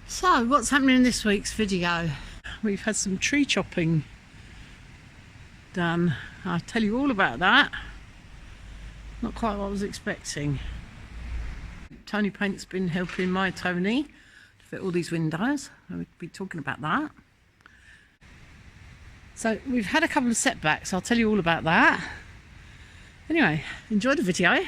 So, what's happening in this week's video? We've had some tree chopping done. I'll tell you all about that. Not quite what I was expecting. Tony Paint's been helping my Tony to fit all these windows. We'll be talking about that. So, we've had a couple of setbacks. I'll tell you all about that. Anyway, enjoy the video.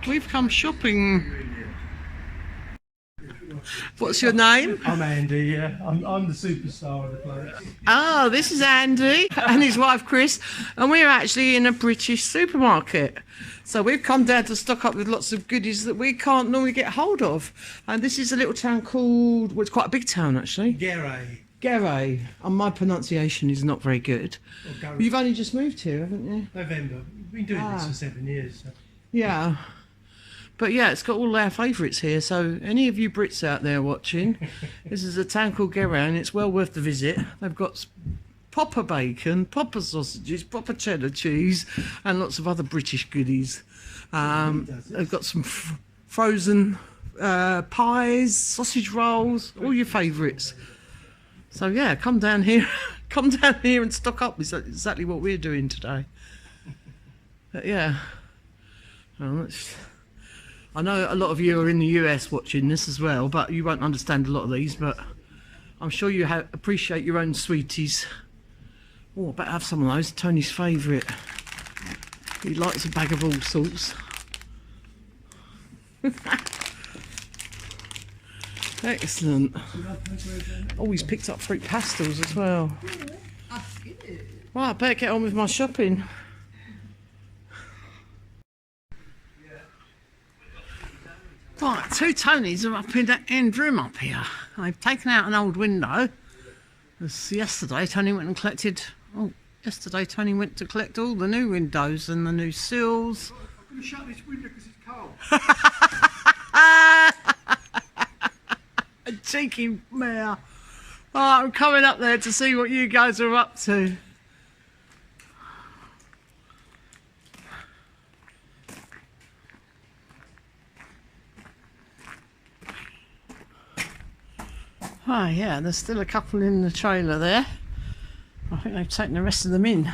We've come shopping. What's your name? I'm Andy, yeah. I'm the superstar of the place. Oh, this is Andy and his wife Chris, and we're actually in a British supermarket. So we've come down to stock up with lots of goodies that we can't normally get hold of. And this is a little town called, well, it's quite a big town actually. Relais. And my pronunciation is not very good. You've only just moved here, haven't you? November. We've been doing this for 7 years. So. Yeah. But yeah, it's got all our favourites here. So any of you Brits out there watching, this is a town called Relais and it's well worth the visit. They've got proper bacon, proper sausages, proper cheddar cheese and lots of other British goodies. They've got some frozen pies, sausage rolls, all your favourites. So yeah, come down here and stock up. Is exactly what we're doing today. But yeah. Well, I know a lot of you are in the US watching this as well, but you won't understand a lot of these, but I'm sure you appreciate your own sweeties. Oh, I better have some of those. Tony's favourite. He likes a bag of all sorts. Excellent. Oh, he's picked up fruit pastels as well. Right, I better get on with my shopping. Right, two Tonys are up in the end room up here. They've taken out an old window. Yesterday Tony went to collect all the new windows and the new sills. I'm going to shut this window because it's cold. A cheeky mare. Right, I'm coming up there to see what you guys are up to. Oh yeah, there's still a couple in the trailer there. I think they've taken the rest of them in.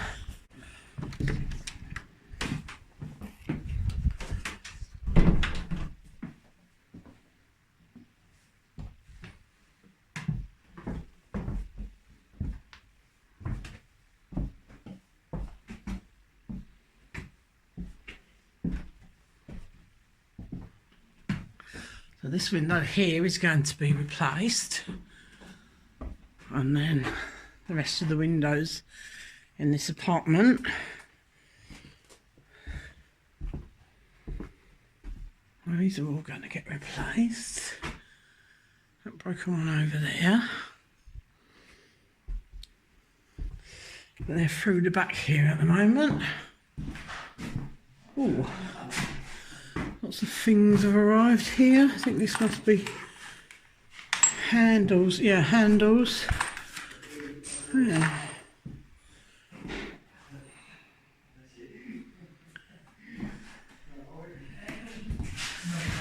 So this window here is going to be replaced. And then the rest of the windows in this apartment. Well, these are all going to get replaced. That broken one over there. But they're through the back here at the moment. Ooh. Lots of things have arrived here. I think this must be handles. Yeah, handles. Yeah.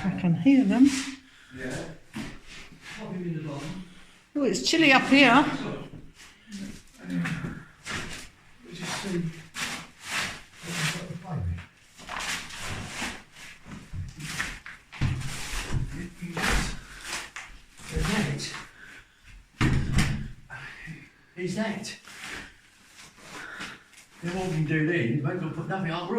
I can hear them. Oh, it's chilly up here. Is that? Then what we can do then, we've got to put nothing on.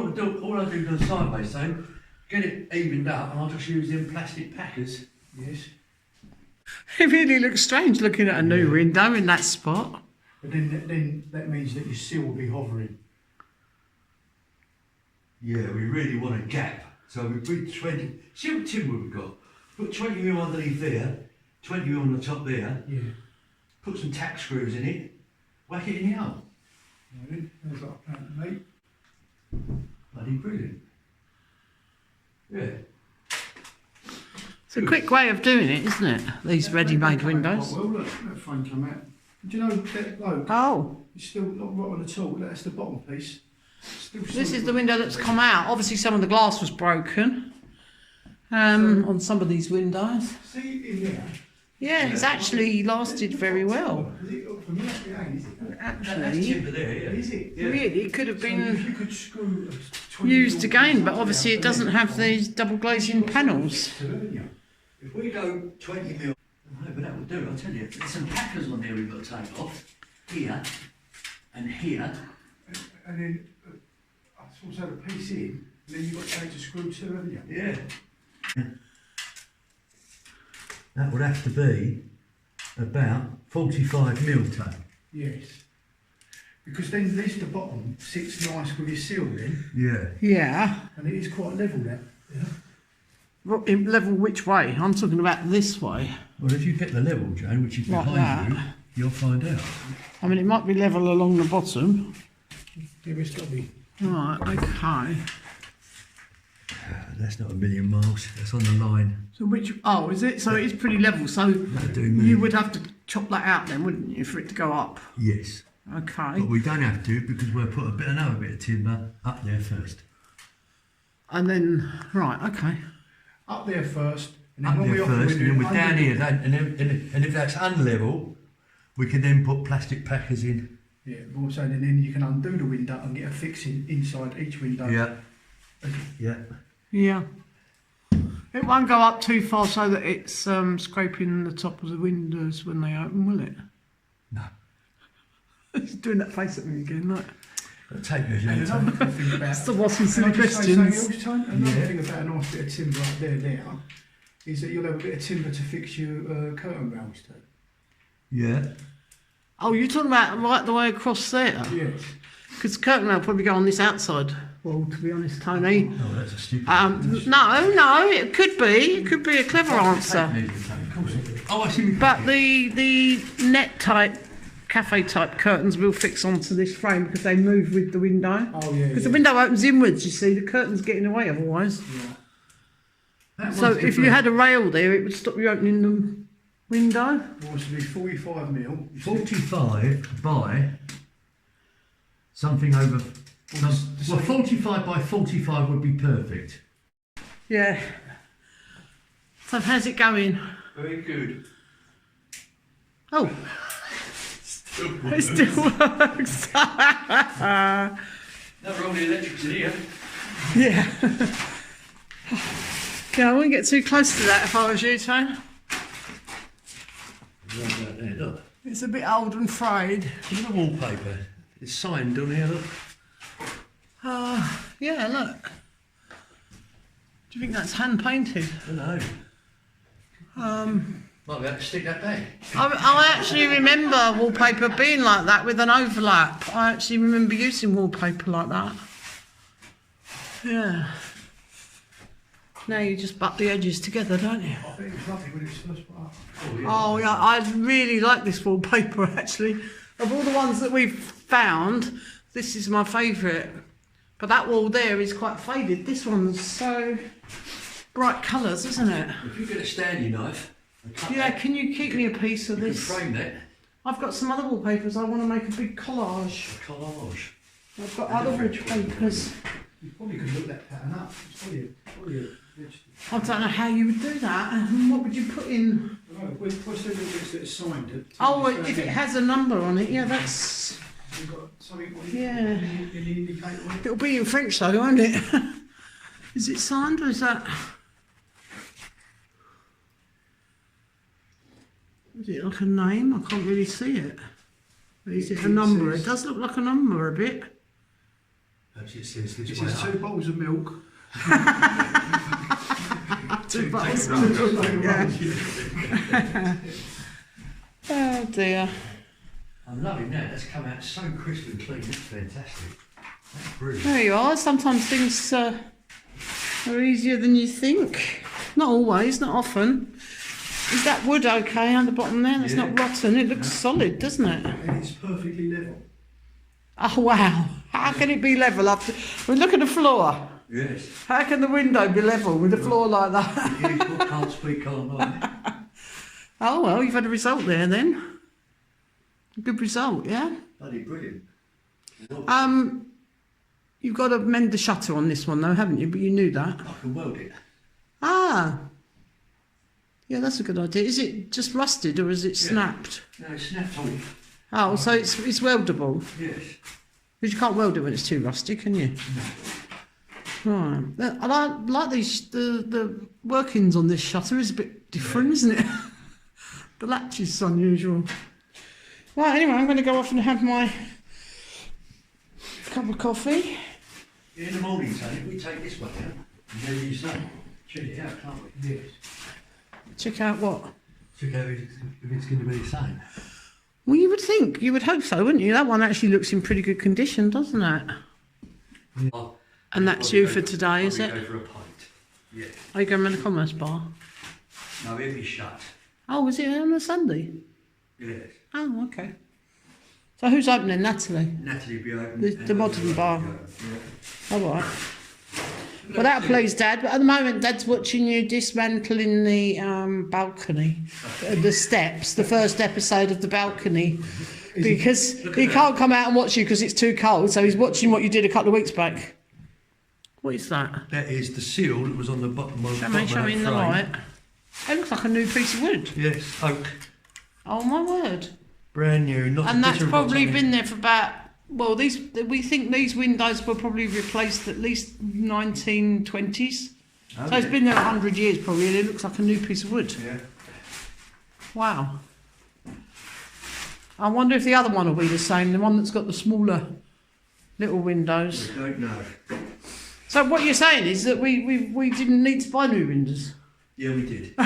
All I do is sideways, so get it evened up and I'll just use them plastic packers. Yes. It really looks strange looking at a new window in that spot. But then that means that your sill will be hovering. Yeah, we really want a gap. So we put 20, see what timber we've got. Put 20 mil underneath there, 20 mil on the top there. Yeah. Put some tack screws in it. Whack it in the hole. Right, there's like a plan, mate. Bloody brilliant. Yeah. It's a quick way of doing it, isn't it? These ready-made windows. Well, look, that frame come out. Do you know that bloke? Oh, It's still not right on the all. That's the bottom piece. Still this is the window that's come out. Obviously, some of the glass was broken on some of these windows. See in there. Yeah, it's actually lasted very well. Is it up from here? It ain't, is it? That's Actually, timber there, yeah. Is it? Yeah. really, it could have So if been you could screw a 20 used mil again, but piece obviously out it doesn't there, have these double glazing panels. If we go 20 mil, no, but that will do, I'll tell you. There's some packers on there we've got to take off. Here, and here. And then I suppose have a piece in, and then you've got to take a screw to, haven't you? Yeah. That would have to be about 45 mil tape. Yes. Because then at least the bottom sits nice with your seal then, Yeah. Yeah. and it is quite level that. Yeah. In level which way? I'm talking about this way. Well, if you get the level, Jane, which is Like behind that. you, you'll find out. I mean, it might be level along the bottom. Yeah, it's got to be. Right, okay. That's not a million miles. That's on the line. So which, oh, is it? So it is pretty level. So That'll do me. you would have to chop that out then, wouldn't you, for it to go up? Yes. Okay. But we don't have to because we'll put another bit of timber up there first. And then, right, okay. Up there first, and then Up when there we offer first, and then we're under- down here. And if that's unlevel, we can then put plastic packers in. Yeah, but also then you can undo the window and get a fixing inside each window. Yeah. Yeah. Yeah. It won't go up too far so that it's scraping the top of the windows when they open, will it? No. It's doing that face at me again, look. Take measure. And another good thing about Still asking Can silly I just say something questions. else, Tony? Another Yeah. thing about a nice bit of timber up there now is that you'll have a bit of timber to fix your curtain rails to. Yeah. Oh, you're talking about right the way across there? Yes. Because the curtain will probably go on this outside wall, to be honest, Tony. Oh, that's a stupid. No, it could be. It could be a clever answer. Oh, I see. But the net type, cafe type curtains will fix onto this frame because they move with the window. Oh yeah. Because the window opens inwards, you see, the curtain's getting away otherwise. Yeah. So if you had a rail there, it would stop you opening the window. Wants to be 45 mil. 45 by something over. Well, 45 by 45 would be perfect. Yeah. So how's it going? Very good. Oh, it still works. Never all the electrics in here. Yeah. Yeah, I wouldn't get too close to that if I was you, Tone. Look, It's a bit old and frayed. look at the wallpaper. It's signed on here, look. Yeah, look. Do you think that's hand painted? I don't know. Might be able to stick that back. I actually remember wallpaper being like that with an overlap. I actually remember using wallpaper like that. Yeah. Now you just butt the edges together, don't you? I think it's lovely when it's first put up. Oh yeah, I really like this wallpaper actually. Of all the ones that we've found, this is my favourite. But that wall there is quite faded. This one's so bright colours, isn't it? If you get a standing knife and cut Yeah, that, can you keep me a piece of you can this? frame that. I've got some other wallpapers. I want to make a big collage. Collage. I've got other wallpapers. You probably could look that pattern up. It's probably a I don't know how you would do that. And what would you put in? what's the little bits that are signed? Oh, well, if it has a number on it, yeah, that's. You've got something on it? Yeah. In the indicator on it? It'll be in French though, won't it? Is it signed or is that? Is it like a name? I can't really see it. Is it a number? It does look like a number a bit. Perhaps it says this It way says up. 2 bottles of milk. 2 bottles of milk, yeah. Oh dear. I'm loving that. That's come out so crisp and clean. It's fantastic. That's brilliant. There you are. Sometimes things are easier than you think. Not always, not often. Is that wood okay on the bottom there? That's Yeah. not rotten. It looks solid, doesn't it? And it's perfectly level. Oh wow! How can it be level up? Look at the floor. Yes. How can the window be level with the floor like that? You can't speak online. Oh well, you've had a result there then. A good result, yeah. Bloody brilliant. You've got to mend the shutter on this one though, haven't you? But you knew that. I can weld it. Ah. Yeah, that's a good idea. Is it just rusted or is it snapped? No, it snapped off. Oh, so it's weldable. Yes. Because you can't weld it when it's too rusty, can you? Right. I like these. The workings on this shutter is a bit different, isn't it? The latch is unusual. Right. Anyway, I'm going to go off and have my cup of coffee. In the morning, Tony, we take this one out and then you say, check it out, can't we? Yes. Check out what? Check out if it's going to be the same. Well, you would think, you would hope so, wouldn't you? That one actually looks in pretty good condition, doesn't it? Oh, And that's you for today, is it? Go for a pint. Yeah. Are you going around the Commerce Bar? No, it'll be shut. Oh, is it on a Sunday? Yes. Oh, okay. So who's opening? Natalie? Natalie will be open. The modern bar. Yeah. All right. Well, that'll please Dad. But at the moment, Dad's watching you dismantling the balcony, the steps, the first episode of the balcony, because he can't come out and watch you because it's too cold. So he's watching what you did a couple of weeks back. What is that? That is the seal that was on the bottom of Show me in the light. It looks like a new piece of wood. Yes, oak. Oh my word! Brand new. Not And a that's bit of probably rot on been it. there for about. Well, we think these windows were probably replaced at least 1920s. Oh, So it's been there 100 years probably, and it looks like a new piece of wood. Yeah. Wow. I wonder if the other one will be the same, the one that's got the smaller little windows. I don't know. So what you're saying is that we didn't need to buy new windows Yeah, we did.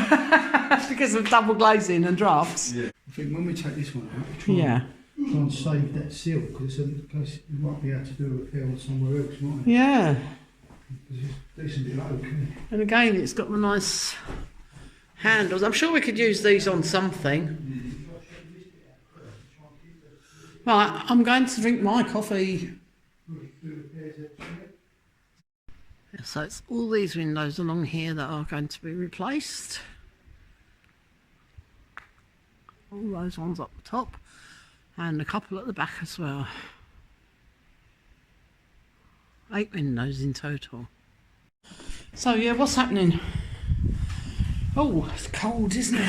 because of double glazing and drafts. Yeah. I think when we take this one out, Yeah. try and save that seal because in case you might be able to do a repair somewhere else, mightn't you? Yeah. Because it's decently low, isn't it? And again, it's got the nice handles. I'm sure we could use these on something. Right, I'm going to drink my coffee. So it's all these windows along here that are going to be replaced. All those ones up the top and a couple at the back as well. 8 windows in total. So yeah, what's happening? Oh, it's cold, isn't it?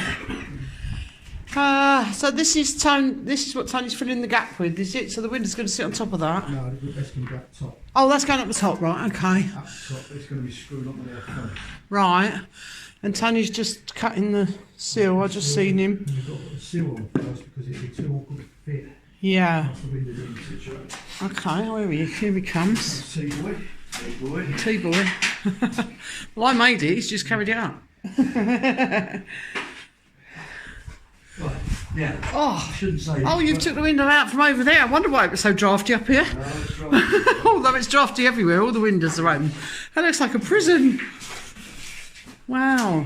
So this is what Tony's filling the gap with, is it? So the window's going to sit on top of that? No, that's going to go up top. Oh, that's going up the top, right, okay. Up top, it's going to be screwed onto there first. Right. And Tony's just cutting the seal, I just seen him. You've got a seal on first because it'd be too awkward to fit. Yeah. That's the window in the situation. Okay, here he comes. See, boy. Hey, boy. T-boy. Well, I made it, he's just carried it out. Right. Now, Oh, I shouldn't say this, oh, you've but- took the window out from over there. I wonder why it was so drafty up here. No, it's right. Although it's drafty everywhere, all the windows are open. That looks like a prison. Wow.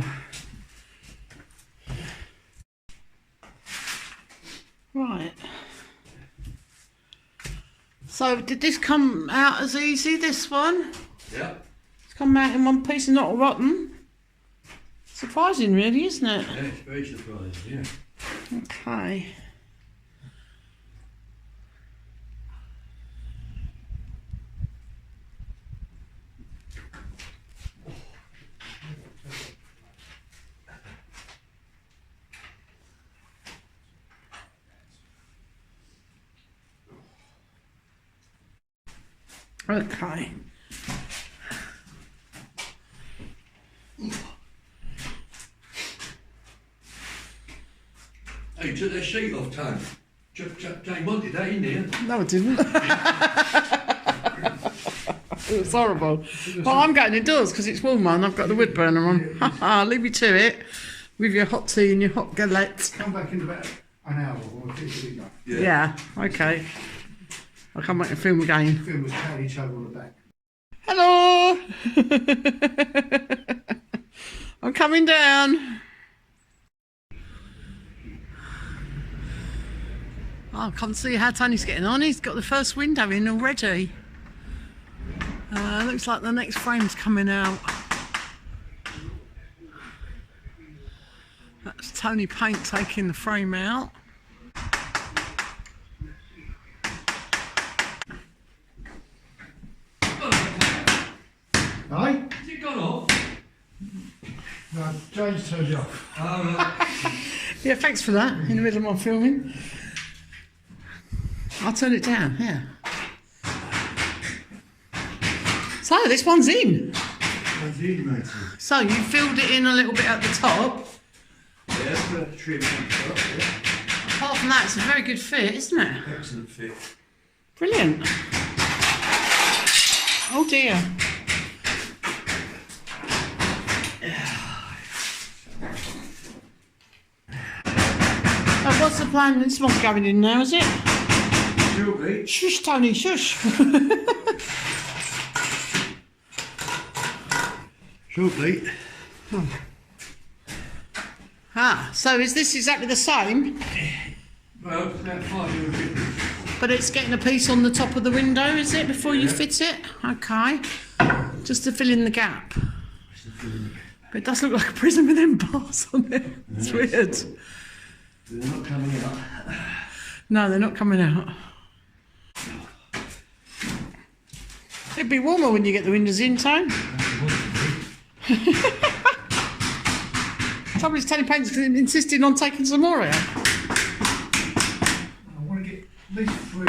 Right. So did this come out as easy, this one? Yeah. It's come out in one piece and not rotten. Surprising really, isn't it? Yeah, it's very surprising, yeah. Okay. Okay. Hey, took that sheet off, Tone. Jane wanted that in there. No, it didn't. It was horrible. Well, I'm going indoors because it's warmer and I've got the wood burner on. Leave you to it with your hot tea and your hot galette. Come back in about an hour or a bit later. Yeah, okay. I'll come back and film again. Film was pat each other on the back. Hello! I'm coming down. I can't see how Tony's getting on. He's got the first window in already. Looks like the next frame's coming out. That's Tony Paint taking the frame out. Aye? Has it gone off? No, James turned it off. Oh, right. Yeah, thanks for that. In the middle of my filming. I'll turn it down, yeah. So, this one's in. That's in, matey. So, you filled it in a little bit at the top. Yeah, put a trim on top, yeah. Apart from that, it's a very good fit, isn't it? Excellent fit. Brilliant. Oh dear. So what's the plan? This one's going in now, is it? Shortly. Shush, Tony, shush. Shortly. Ah, so is this exactly the same? Well, it's about 5 euro difference. But it's getting a piece on the top of the window, is it, before you fit it? Okay. Just to fill in the gap. But it does look like a prison with them bars on it. It's weird. They're not coming out. No, they're not coming out. It'd be warmer when you get the windows in, Tone. Trouble is, Tony Paint's insisting on taking some more out. I want to get at least 3.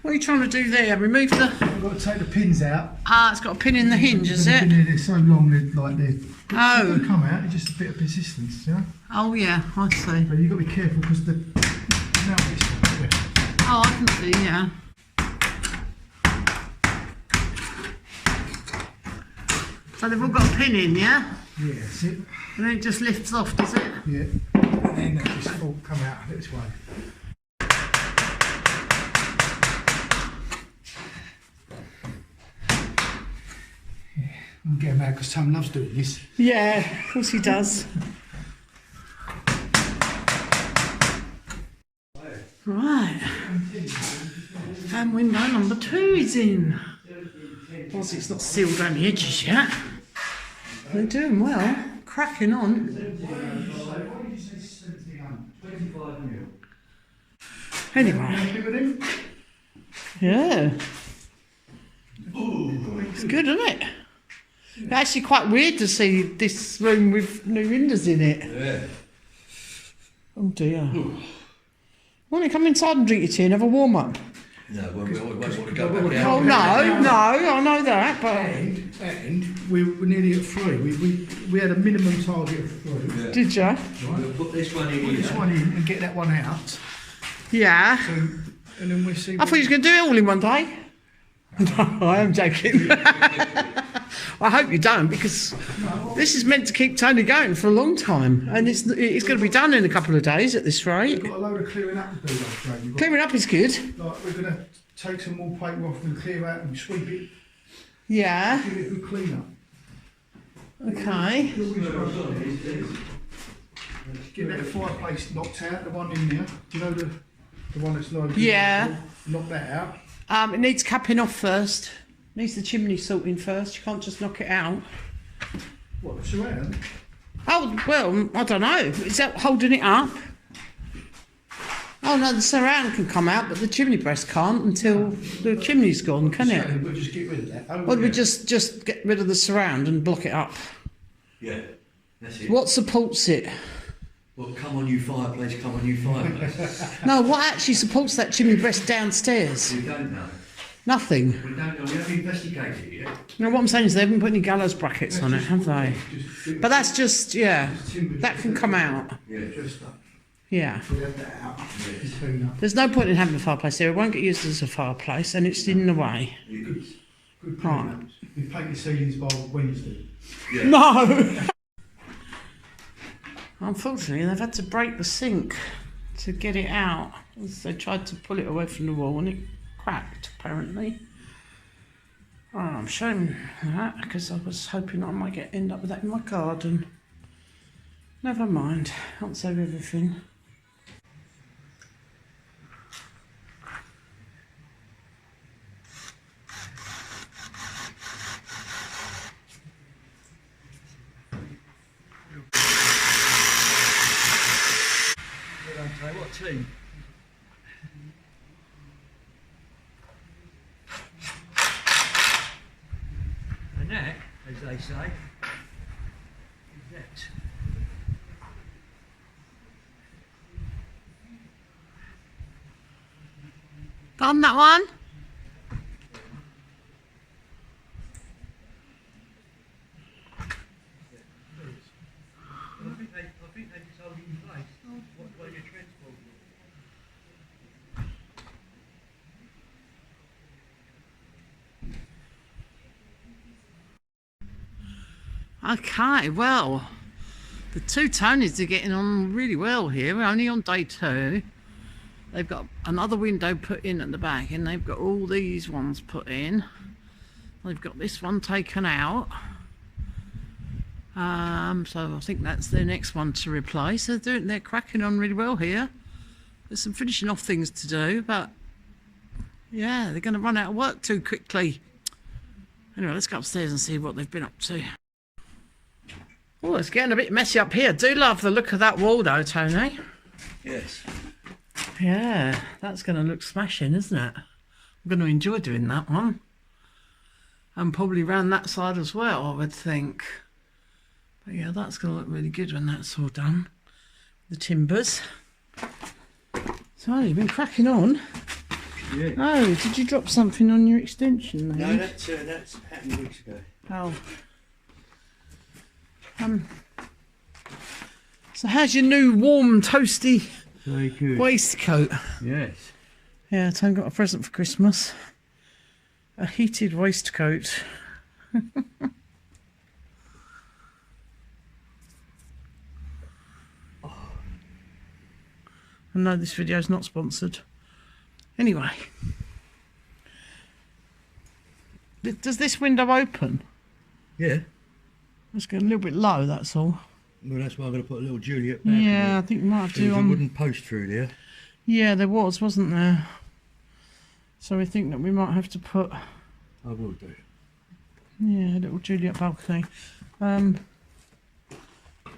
What are you trying to do there? Remove the... I've got to take the pins out. Ah, it's got a pin in the hinge, is it? They're so long, they're like they're... Oh. They come out, it's just a bit of persistence, you know? Oh, yeah, I see. But you've got to be careful because the... Now it's... Oh, I can see, yeah. So they've all got a pin in, yeah? Yeah, that's it. And then it just lifts off, does it? Yeah. And then they just all come out this way. I'm getting mad because Tom loves doing this. Yeah, of course he does. Right. And window number 2 is in. Whilst it's not sealed around the edges yet. They're doing well. Cracking on. Anyway. Yeah. It's good, isn't it? It's actually quite weird to see this room with new windows in it. Yeah. Oh dear. Why don't you come inside and drink your tea and have a warm up? No, we won't want to go back out. Oh no, I know that, but... And we were nearly at 3. We had a minimum target of 3. Yeah. Did ya? We'll put this one in Put here. this one in and get that one out. Yeah. So, and then we'll see... I thought you was going to do it all in one day. No, I am joking. I hope you don't, because this is meant to keep Tony going for a long time, and it's going to be done in a couple of days at this rate. We've got a load of clearing up to do, though, Craig. Clearing up is good. Like, we're going to take some more paper off and clear out and sweep it. Yeah. Give it a good clean up. Okay. Get that fireplace knocked out, the one in there. You know the one that's loaded? Yeah. Knock that out. It needs capping off first. Needs the chimney sorting first. You can't just knock it out. What, the surround? Oh, well, I don't know. Is that holding it up? Oh no, the surround can come out, but the chimney breast can't until the chimney's gone, can it? We'll just get rid of that. Or we just get rid of the surround and block it up. Yeah, that's it. What supports it? Well, come on, you fireplace, come on, you fireplace. No, what actually supports that chimney breast downstairs? We don't know. Nothing. We don't know. We haven't investigated it yet. No, what I'm saying is they haven't put any gallows brackets on it, have they? But that's just, yeah, that can come out. Yeah. Just that. Yeah. We'll have that out. Just clean up. There's no point in having a fireplace there. It won't get used as a fireplace, and it's in the way. It Good Right. clean up. We paint the ceilings by Wednesday. Yeah. No! Unfortunately, they've had to break the sink to get it out. They tried to pull it away from the wall and it cracked, apparently. Oh, I'm showing that because I was hoping I might end up with that in my garden. Never mind, can't save everything. team. And that, as they say, is that. Done that one? I think they just hold it in place. What way you transport it. Okay, well, the two Tonys are getting on really well here. We're only on day 2. They've got another window put in at the back, and they've got all these ones put in. They've got this one taken out. So I think that's their next one to replace. They're cracking on really well here. There's some finishing off things to do, but yeah, they're going to run out of work too quickly. Anyway, let's go upstairs and see what they've been up to. Oh, it's getting a bit messy up here. Do love the look of that wall though, Tony. Yes. Yeah, that's going to look smashing, isn't it? I'm going to enjoy doing that one. And probably round that side as well, I would think. But yeah, that's going to look really good when that's all done. The timbers. So you've been cracking on. Yeah. Oh, did you drop something on your extension there? No, that's happened weeks ago. Oh. So how's your new warm, toasty Very good. waistcoat? Yes. Yeah, Tony got a present for Christmas. A heated waistcoat. I know this video is not sponsored. Anyway. Does this window open? Yeah. Let's get a little bit low, that's all. Well, that's why I'm going to put a little Juliet back. Yeah, I think we might have to. There's a wooden post through there. Yeah, there was, wasn't there? So we think that we might have to put. I will do. Yeah, a little Juliet balcony.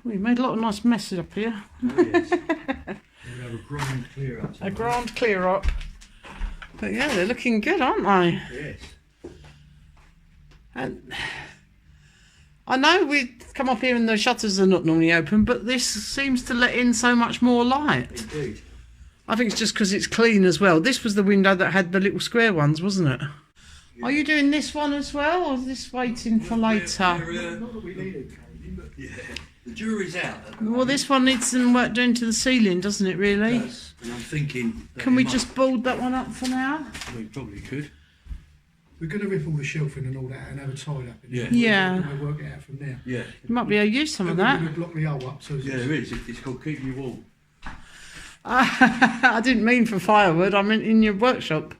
We made a lot of nice messes up here. Oh, yes. We'll have a grand clear up. A grand clear up. But yeah, they're looking good, aren't they? Yes. And I know we come up here and the shutters are not normally open, but this seems to let in so much more light. Indeed. I think it's just because it's clean as well. This was the window that had the little square ones, wasn't it? Yeah. Are you doing this one as well, or is this waiting for later? Not that we need it, Katie, but Yeah. The jury's out. Well, this one needs some work doing to the ceiling, doesn't it, really? Yes. And I'm thinking. Can we just board that one up for now? We probably could. we're going to rip all the shelving and all that and have a tied up. Yeah. Yeah. And we'll work it out from there. Yeah. You might be able to use some of We're that. going to block the hole up. So Yeah, there is. It's called keeping you warm. I didn't mean for firewood, I meant in your workshop.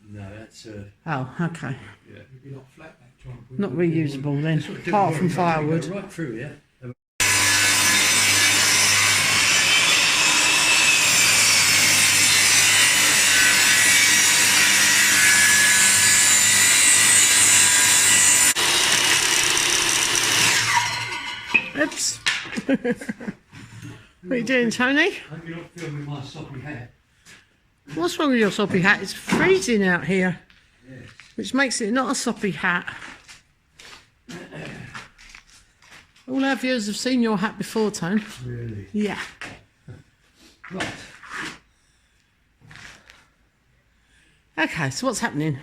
No, that's. Oh, okay. Yeah. it'd be like flat back trying to put Not it- reusable then, Don't apart worry, from mate, firewood. you go right through, yeah. Oops. What are you doing, Tony? Hope you're not filming my soppy hat. What's wrong with your soppy hat? It's freezing out here, Yes. which makes it not a soppy hat. All our viewers have seen your hat before, Tone. Really? Yeah. Right. Okay, so what's happening?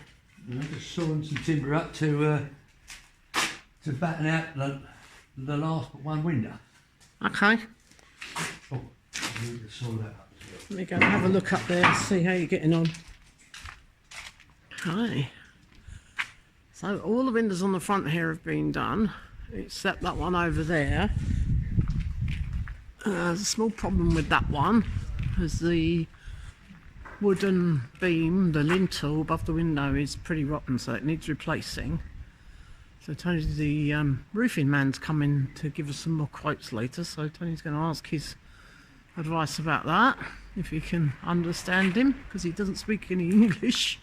I'm just sawing some timber up to batten out the last but one window. Okay, Oh, I need to saw that up as well. let me go and have a look up there and see how you're getting on. Okay. So all the windows on the front here have been done, except that one over there. There's a small problem with that one, as the wooden beam, the lintel above the window is pretty rotten, so it needs replacing. So Tony, the roofing man's coming to give us some more quotes later, so Tony's going to ask his advice about that, if you can understand him, because he doesn't speak any English.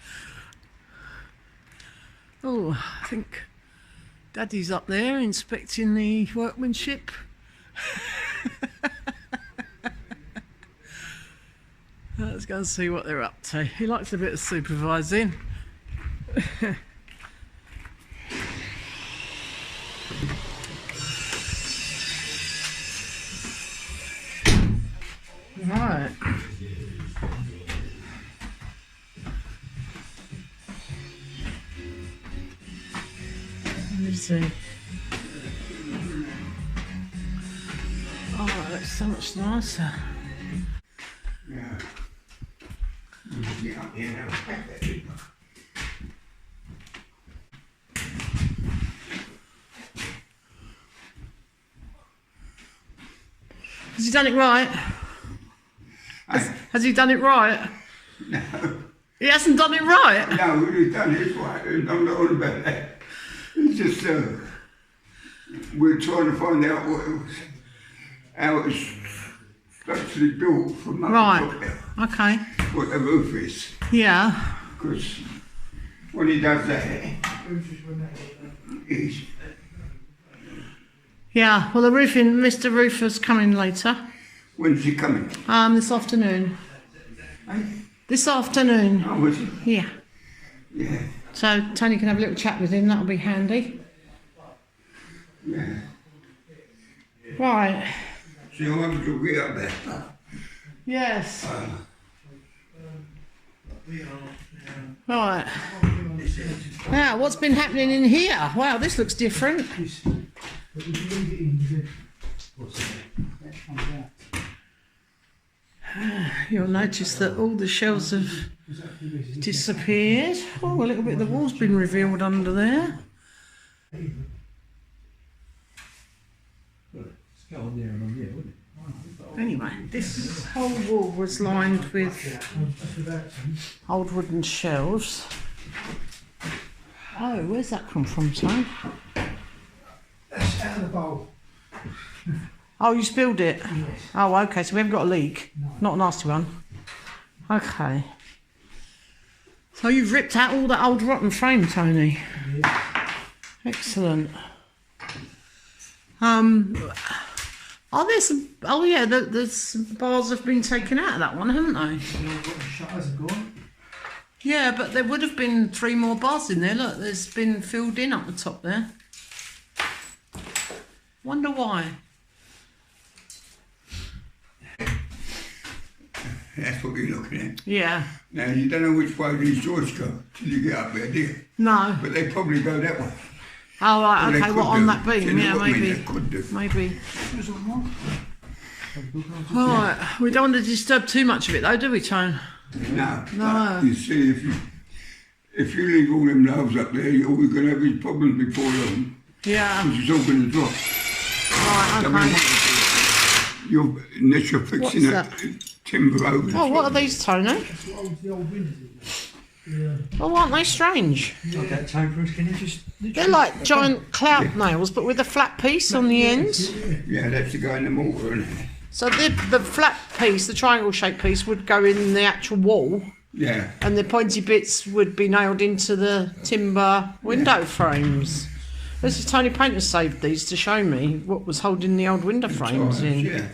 Oh, I think Daddy's up there inspecting the workmanship. Let's go and see what they're up to. He likes a bit of supervising. Right. Let me see. Oh, that looks so much nicer. Yeah. Get up here now. Has he done it right? Has he done it right? No. He hasn't done it right? No, he's done it right. I'm not on about that. It's just, we're trying to find out how it's structurally built from up Right. top there. Okay. What the roof is. Yeah. Because when he does that, he's... Yeah, well, Mr. Roofer's coming later. When's he coming? This afternoon. Eh? This afternoon. Oh, is he? Yeah. Yeah. So Tony can have a little chat with him, that'll be handy. Yeah. Right. So you want to get up there? Yes. Right. Now, what's been happening in here? Wow, this looks different. You'll notice that all the shelves have disappeared. Oh, a little bit of the wall's been revealed under there. Anyway, this whole wall was lined with old wooden shelves. Oh, where's that come from, Tom? That's out of the bowl. Oh, you spilled it? Yes. Oh, okay, so we haven't got a leak. No. Not a nasty one. Okay. So you've ripped out all that old rotten frame, Tony? Yeah. Excellent. Are there some... Oh, yeah, there's some bars have been taken out of that one, haven't they? The shutters are gone. Yeah, but there would have been 3 more bars in there. Look, there's been filled in up the top there. Wonder why. That's what you're looking at. Yeah. Now, you don't know which way these doors go till you get up there, do you? No. But they probably go that way. Oh, right, Well, they okay, could what, on do. that Do you beam? know Yeah, what I mean? maybe. They could do. Maybe. Right, we don't want to disturb too much of it though, do we, Tone? No. No. But you see, if you leave all them loaves up there, you're going to have these problems before long. Yeah. Because it's all going to drop. Right, I mean, okay. unless you're fixing What's a timber over. Oh, what are these, Tony? That's what the old windows is. Yeah. Oh, aren't they strange? Okay, Tone, can you just... They're like giant clout nails, but with a flat piece on the end. Yeah, that's to go in the mortar, isn't it? So the flat piece, the triangle-shaped piece, would go in the actual wall, Yeah. and the pointy bits would be nailed into the timber window frames. This is Tony Painter saved these to show me what was holding the old window frames Tiles, in. yeah.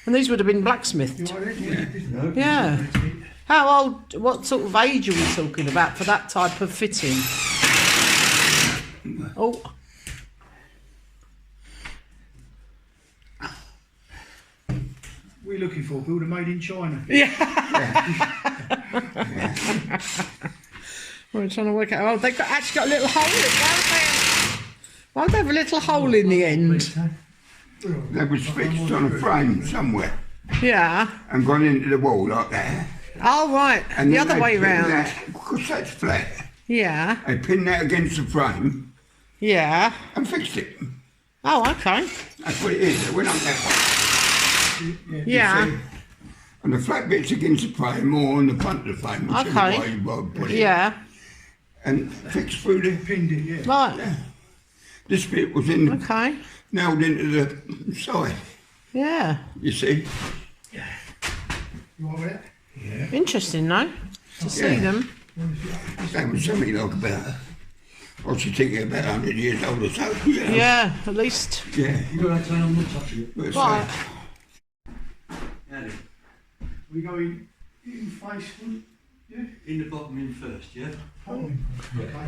And these would have been blacksmithed. Yeah. How old, what sort of age are we talking about for that type of fitting? Oh. What are you looking for? Builder made in China. We're trying to work out. Oh, they've actually got a little hole in. Why would they have a little hole in the end? They was fixed on a frame somewhere Yeah. and gone into the wall like that. Oh, right. And The then other they way pinned round. that, because that's flat. Yeah. They pinned that against the frame Yeah. and fixed it. Oh, okay. That's what it is. They went up that way. Yeah. See? And the flat bit's against the frame or on the front of the frame, whichever Okay. way you put it. Yeah. And fixed through the... Pinned it, yeah. Right. This bit was in, Okay. nailed into the side, Yeah. you see. You want that? Interesting, no? To see Yeah. them. That was something like about, I should think about 100 years old or so. You know? Yeah, at least. Yeah. You got that, Tone, I'm not touching it. But it's Right. We go in In face, yeah? In the bottom in first, yeah? Oh, okay.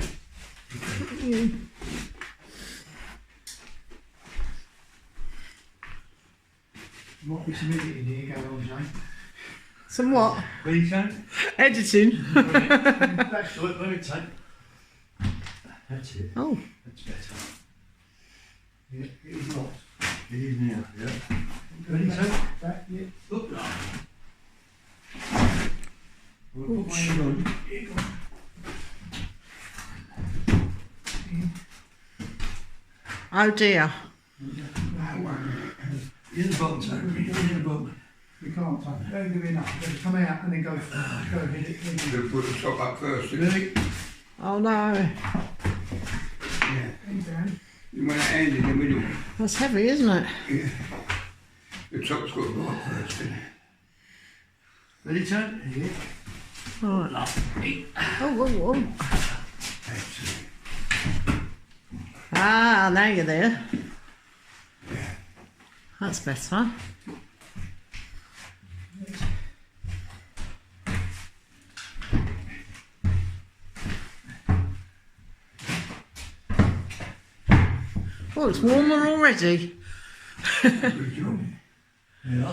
Might be some editing here going on, Jane. Some what? What are you saying? Editing. That's good, let me take. That's it. Oh. That's better. Yeah, it is locked. It is now, yeah. Ready, sir? Back, yeah. Look now. We'll put my hand on. Here you go. Oh dear. That one. In the bottom, sir. In the bottom. We can't touch it. Don't give it enough. Just come out and then go hit it. They'll put the top up first. Ready? Oh no. Yeah. Hand down. You want to hand in the middle. That's heavy, isn't it? Yeah. The top's got to go up first. Isn't it? Ready, sir? Yeah. Right. Lovely. Oh. That's it. Ah, now you're there. That's better. Oh, it's warmer already. Good job. Yeah.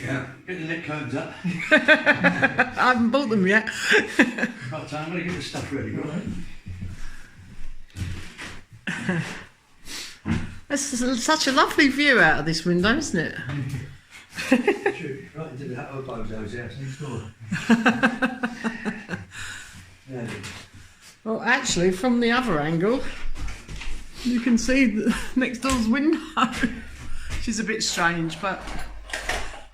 Yeah. Get the neck curtains up. I haven't bought them yet. Right, so I'm going to get the stuff ready, right? It's such a lovely view out of this window, isn't it? Shoot, right into the elbows house next door. Yeah. Well, actually, from the other angle, you can see the next door's window. Which is a bit strange, but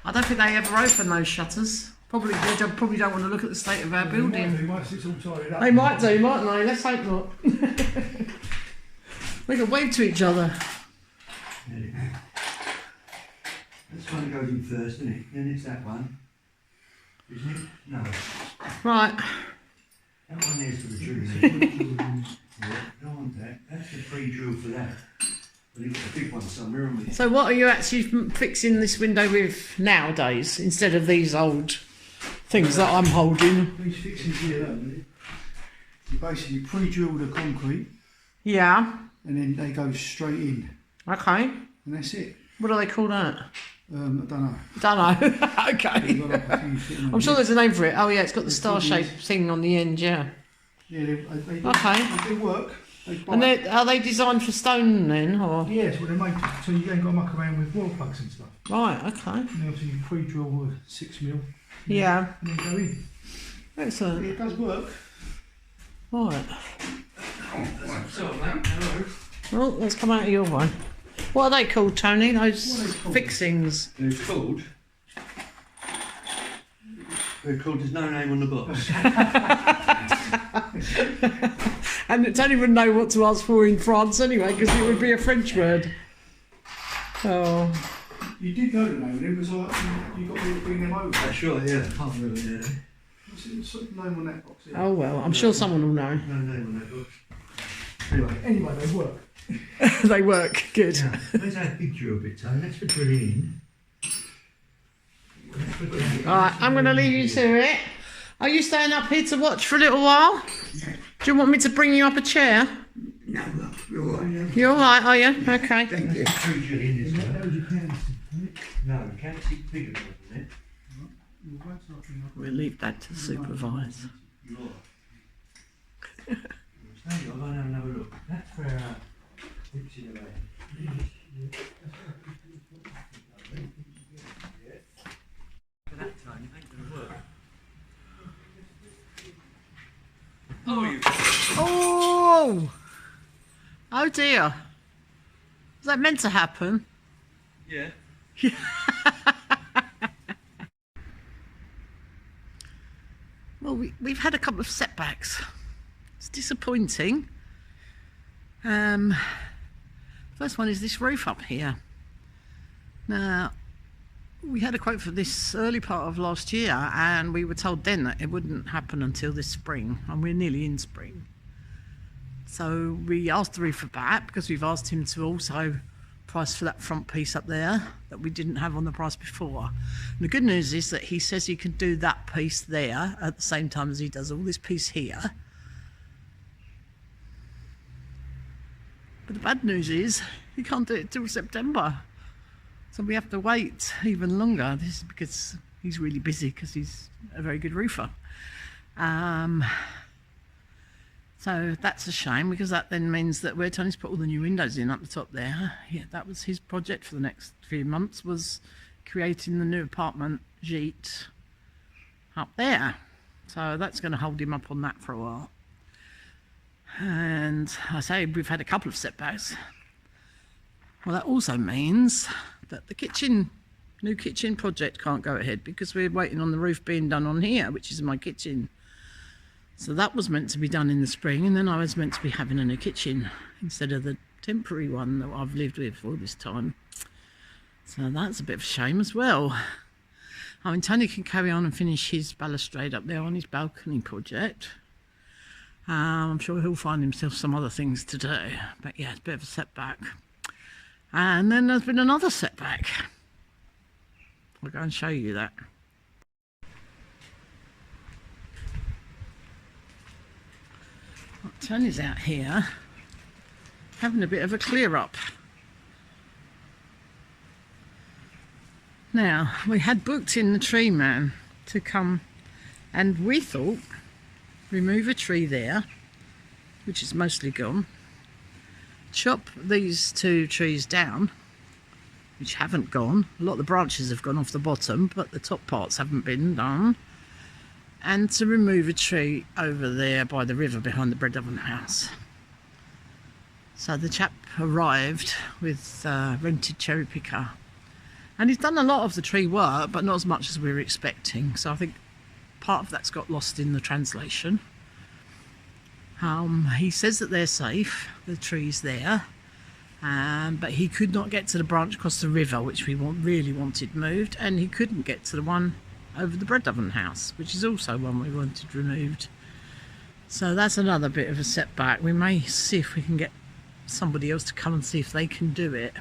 I don't think they ever open those shutters. Probably don't want to look at the state of our building. Once it's all tied up. They might do, mightn't they? Let's hope not. We can wave to each other. This one goes in first, isn't it? Then it's that one. Isn't it? No. Right. That one there's for the drill. Yeah, don't want that. That's the pre-drill for that. But you've got a big one somewhere, haven't we? So what are you actually fixing this window with nowadays, instead of these old things that I'm holding? These fixings here, you basically pre-drill the concrete Yeah. and then they go straight in. Okay. And that's it. What do they call that? I don't know. Don't know. Okay. They've got like a few sitting on I'm sure here. there's a name for it. Oh yeah, it's got the star-shaped thing on the end, yeah. Yeah, they Okay. do work. They bite. And are they designed for stone then, or? Yes, well they're made so you ain't got to muck around with wall plugs and stuff. Right, okay. And obviously you pre-drill with 6mm Yeah. and then go in. Excellent. It does work. Right. So, mate, hello. Well, let's come out of your one. What are they called, Tony? Those fixings? They're called. There's no name on the box. And Tony wouldn't know what to ask for in France anyway, because it would be a French word. Oh. You did know the name, it was like you got to bring them over. That's right, yeah. Can't remember the name. What's the sort of name on that box? Here? Oh well, I'm sure someone will know. No name on that box. Anyway, they work. They work. Good. Yeah. Where's that big drill bit, Tony? That's for drilling in. Alright, I'm going to leave you to it. Are you staying up here to watch for a little while? Do you want me to bring you up a chair? No, you're all right. You're alright, are you? Okay. Thank you. Drilling in this one. That was your canister. No, you can't see bigger than it. We'll leave that to the supervisor. You are. Hang on, I'll go and have another look. That's where fixing away. For that time, it ain't gonna work. Oh, you. Oh! Oh dear. Was that meant to happen? Yeah. Well, we've had a couple of setbacks. It's disappointing. First one is this roof up here. Now, we had a quote for this early part of last year, and we were told then that it wouldn't happen until this spring, and we're nearly in spring. So we asked the roofer back because we've asked him to also price for that front piece up there that we didn't have on the price before. And the good news is that he says he can do that piece there at the same time as he does all this piece here. But the bad news is he can't do it till September. So we have to wait even longer. This is because he's really busy because he's a very good roofer. So that's a shame, because that then means that where Tony's put all the new windows in up the top there, yeah, that was his project for the next few months, was creating the new apartment gîte up there. So that's going to hold him up on that for a while. And I say we've had a couple of setbacks. Well, that also means that the new kitchen project can't go ahead, because we're waiting on the roof being done on here, which is my kitchen. So that was meant to be done in the spring, and then I was meant to be having a new kitchen instead of the temporary one that I've lived with all this time. So that's a bit of a shame as well. I mean, Tony can carry on and finish his balustrade up there on his balcony project. I'm sure he'll find himself some other things to do, but yeah, it's a bit of a setback. And then there's been another setback. I'll go and show you that. Well, Tony's out here having a bit of a clear up. Now, we had booked in the tree man to come, and we thought remove a tree there, which is mostly gone, chop these two trees down, which haven't gone. A lot of the branches have gone off the bottom, but the top parts haven't been done. And to remove a tree over there by the river behind the bread oven house. So the chap arrived with a rented cherry picker, and he's done a lot of the tree work, but not as much as we were expecting. So I think part of that's got lost in the translation. He says that they're safe, the trees there, but he could not get to the branch across the river, which we really wanted moved, and he couldn't get to the one over the bread oven house, which is also one we wanted removed. So that's another bit of a setback. We may see if we can get somebody else to come and see if they can do it.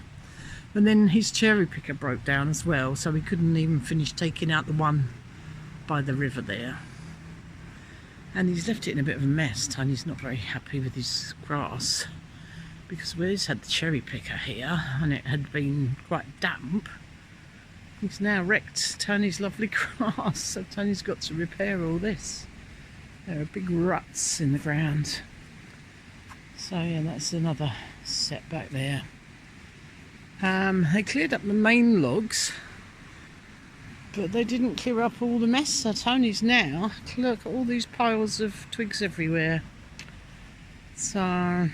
And then his cherry picker broke down as well, so we couldn't even finish taking out the one by the river there. And he's left it in a bit of a mess. Tony's not very happy with his grass, because we just had the cherry picker here and it had been quite damp. He's now wrecked Tony's lovely grass, so Tony's got to repair all this. There are big ruts in the ground. So yeah, that's another setback there. They cleared up the main logs, but they didn't clear up all the mess. So Tony's now, look at all these piles of twigs everywhere. So, a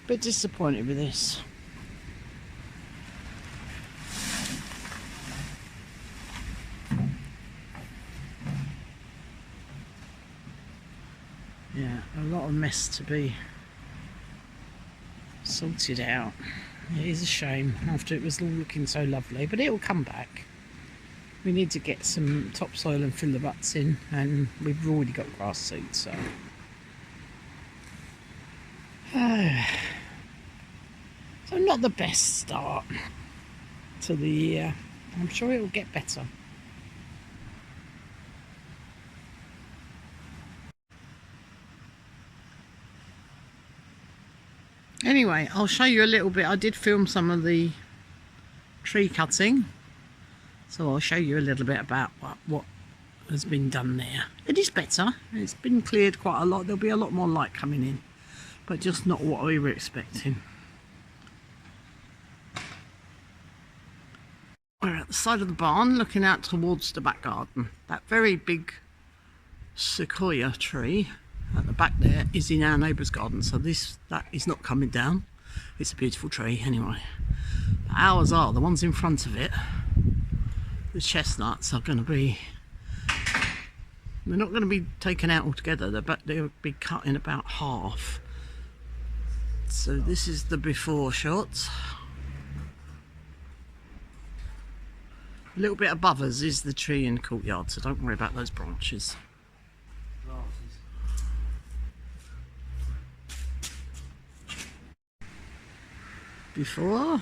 bit disappointed with this. Yeah, a lot of mess to be sorted out. It is a shame after it was all looking so lovely, but it will come back. We need to get some topsoil and fill the ruts in, and we've already got grass seed, so. So not the best start to the year. I'm sure it will get better. Anyway, I'll show you a little bit. I did film some of the tree cutting, so I'll show you a little bit about what has been done there. It is better. It's been cleared quite a lot. There'll be a lot more light coming in, but just not what we were expecting. We're at the side of the barn looking out towards the back garden. That very big sequoia tree at the back there is in our neighbour's garden, so that is not coming down. It's a beautiful tree anyway. Ours are, the ones in front of it, the chestnuts, are going to be, they're not going to be taken out altogether, they'll be cut in about half. So this is the before shot. A little bit above us is the tree in the courtyard, so don't worry about those branches. before.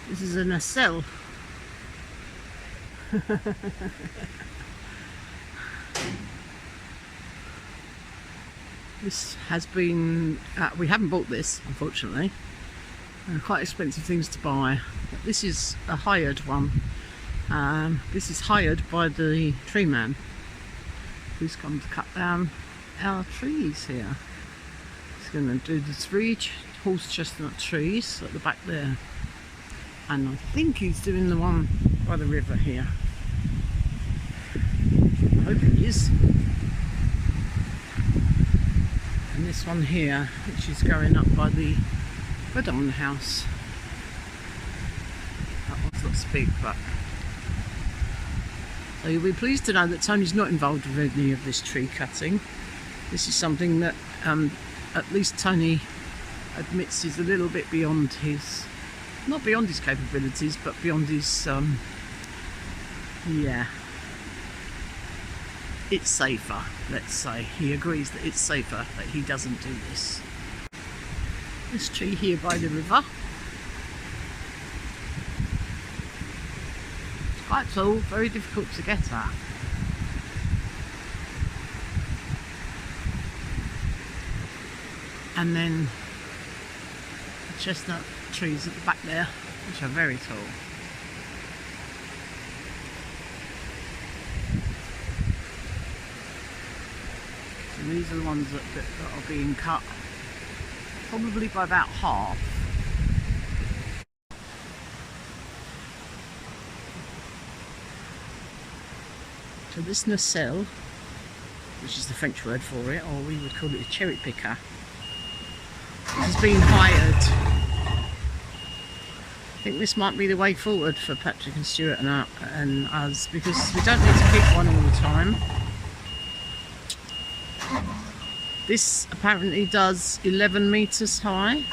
This is a nacelle. This has been, we haven't bought this unfortunately, quite expensive things to buy, but this is a hired one. This is hired by the tree man who's come to cut down our trees here. He's going to do the 3 horse chestnut trees at the back there, and I think he's doing the one by the river here. I hope he is. And this one here, which is going up by the Redon house. That one's not so big, but so you'll be pleased to know that Tony's not involved with any of this tree cutting. This is something that at least Tony admits is a little bit beyond his, not beyond his capabilities, but beyond his, yeah. It's safer, let's say. He agrees that it's safer that he doesn't do this. This tree here by the river. It's quite tall, very difficult to get at. And then the chestnut trees at the back there, which are very tall. So these are the ones that are being cut, probably by about half. So this nacelle, which is the French word for it, or we would call it a cherry picker, has been hired. I think this might be the way forward for Patrick and Stuart and us, because we don't need to keep one all the time. This apparently does 11 metres high.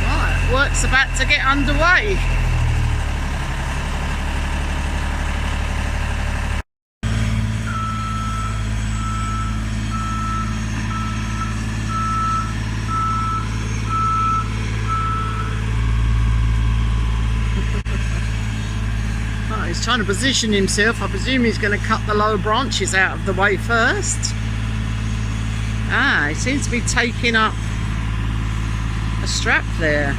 Right, work's about to get underway. He's trying to position himself. I presume he's going to cut the lower branches out of the way first. Ah, he seems to be taking up a strap there.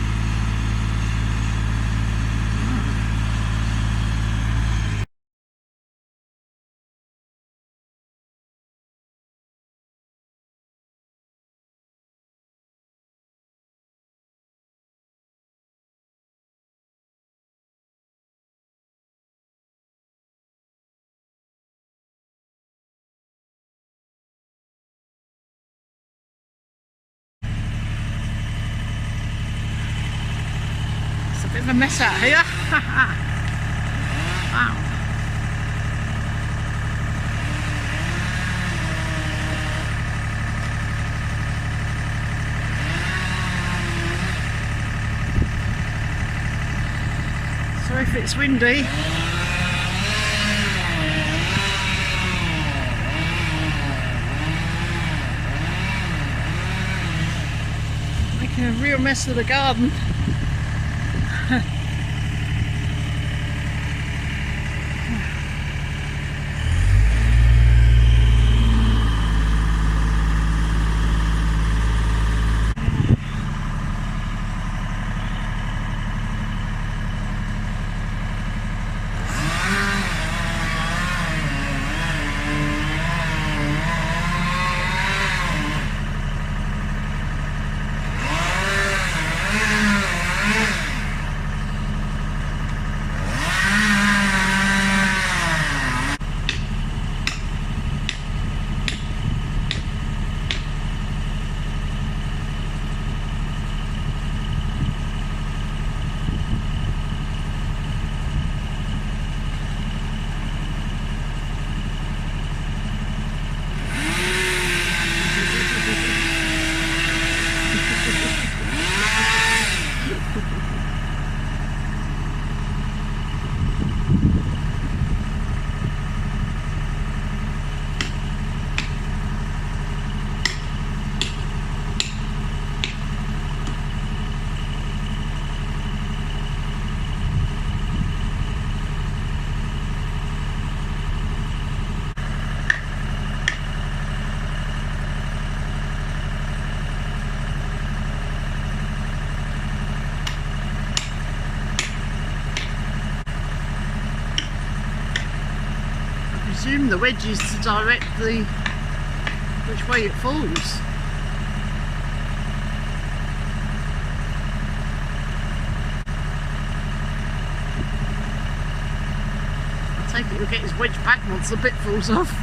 Bit of a mess out here. Wow. So if it's windy, making a real mess of the garden. assume the wedge is to direct the which way it falls. I take it he'll get his wedge back once the bit falls off.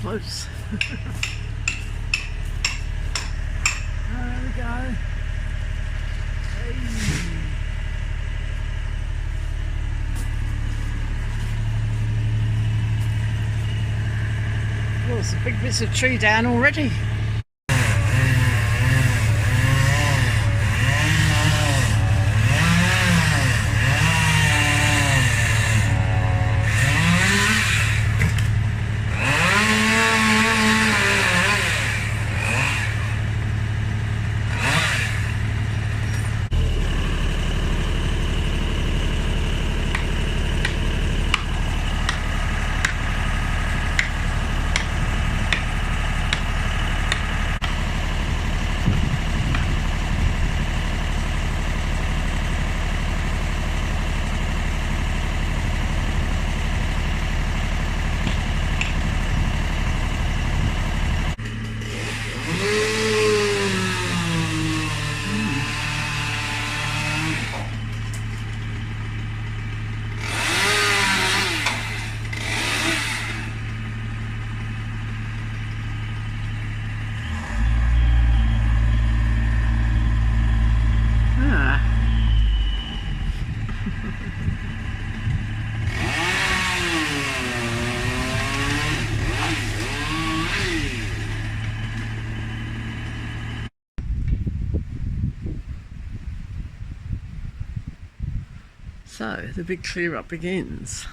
Close. There we go. Hey. Oh, some big bits of tree down already. So the big clear up begins.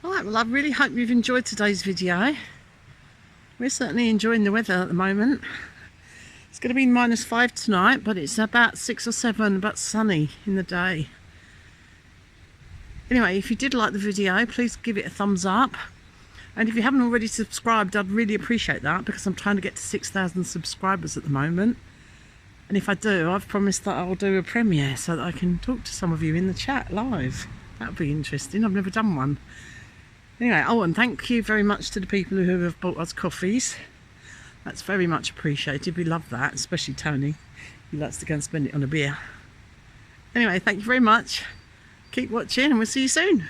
Alright, well I really hope you've enjoyed today's video. We're certainly enjoying the weather at the moment. It's going to be -5 tonight, but it's about 6 or 7, about sunny in the day. Anyway, if you did like the video, please give it a thumbs up. And if you haven't already subscribed, I'd really appreciate that, because I'm trying to get to 6,000 subscribers at the moment. And if I do, I've promised that I'll do a premiere so that I can talk to some of you in the chat live. That would be interesting. I've never done one. Anyway, oh, and thank you very much to the people who have bought us coffees. That's very much appreciated. We love that, especially Tony. He likes to go and spend it on a beer. Anyway, thank you very much. Keep watching and we'll see you soon.